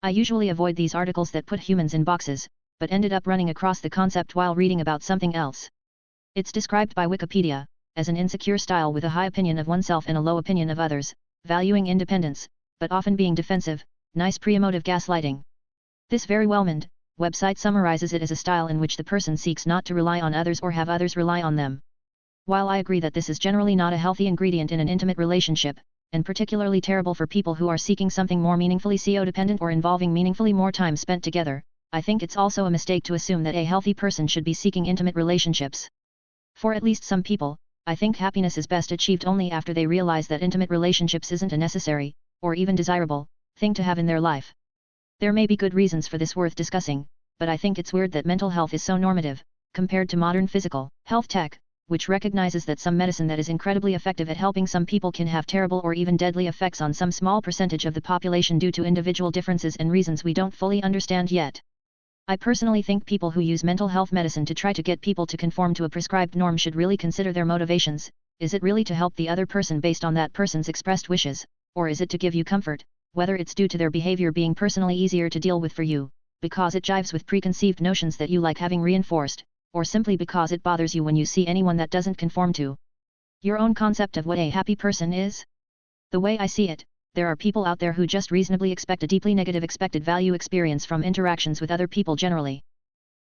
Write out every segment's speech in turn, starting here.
I usually avoid these articles that put humans in boxes, but ended up running across the concept while reading about something else. It's described by Wikipedia as an insecure style with a high opinion of oneself and a low opinion of others, valuing independence, but often being defensive, nice pre-emotive gaslighting. This very well-meant website summarizes it as a style in which the person seeks not to rely on others or have others rely on them. While I agree that this is generally not a healthy ingredient in an intimate relationship, and particularly terrible for people who are seeking something more meaningfully co-dependent or involving meaningfully more time spent together, I think it's also a mistake to assume that a healthy person should be seeking intimate relationships. For at least some people, I think happiness is best achieved only after they realize that intimate relationships isn't a necessary, or even desirable, thing to have in their life. There may be good reasons for this worth discussing, but I think it's weird that mental health is so normative, compared to modern physical health tech, which recognizes that some medicine that is incredibly effective at helping some people can have terrible or even deadly effects on some small percentage of the population due to individual differences and reasons we don't fully understand yet. I personally think people who use mental health medicine to try to get people to conform to a prescribed norm should really consider their motivations. Is it really to help the other person based on that person's expressed wishes, or is it to give you comfort, whether it's due to their behavior being personally easier to deal with for you, because it jives with preconceived notions that you like having reinforced, or simply because it bothers you when you see anyone that doesn't conform to your own concept of what a happy person is? The way I see it, there are people out there who just reasonably expect a deeply negative expected value experience from interactions with other people generally.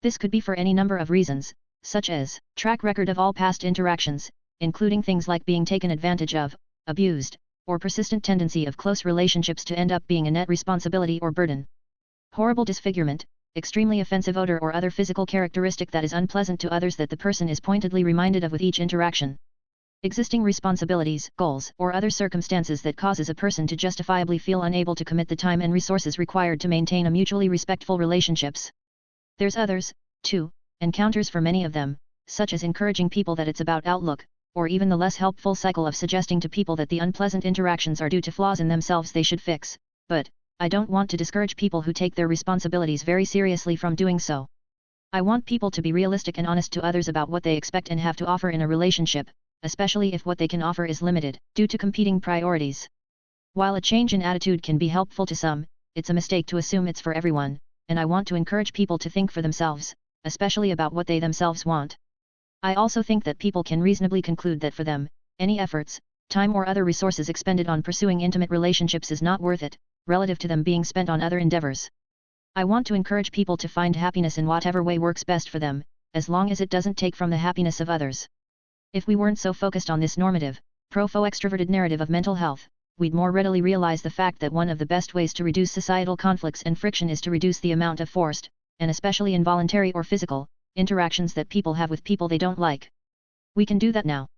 This could be for any number of reasons, such as track record of all past interactions, including things like being taken advantage of, abused, or persistent tendency of close relationships to end up being a net responsibility or burden. Horrible disfigurement, extremely offensive odor or other physical characteristic that is unpleasant to others that the person is pointedly reminded of with each interaction. Existing responsibilities, goals, or other circumstances that causes a person to justifiably feel unable to commit the time and resources required to maintain a mutually respectful relationships. There's others, too, encounters for many of them, such as encouraging people that it's about outlook, or even the less helpful cycle of suggesting to people that the unpleasant interactions are due to flaws in themselves they should fix, but I don't want to discourage people who take their responsibilities very seriously from doing so. I want people to be realistic and honest to others about what they expect and have to offer in a relationship, especially if what they can offer is limited, due to competing priorities. While a change in attitude can be helpful to some, it's a mistake to assume it's for everyone, and I want to encourage people to think for themselves, especially about what they themselves want. I also think that people can reasonably conclude that for them, any efforts, time or other resources expended on pursuing intimate relationships is not worth it, relative to them being spent on other endeavors. I want to encourage people to find happiness in whatever way works best for them, as long as it doesn't take from the happiness of others. If we weren't so focused on this normative, pro-extroverted narrative of mental health, we'd more readily realize the fact that one of the best ways to reduce societal conflicts and friction is to reduce the amount of forced, and especially involuntary or physical, interactions that people have with people they don't like. We can do that now.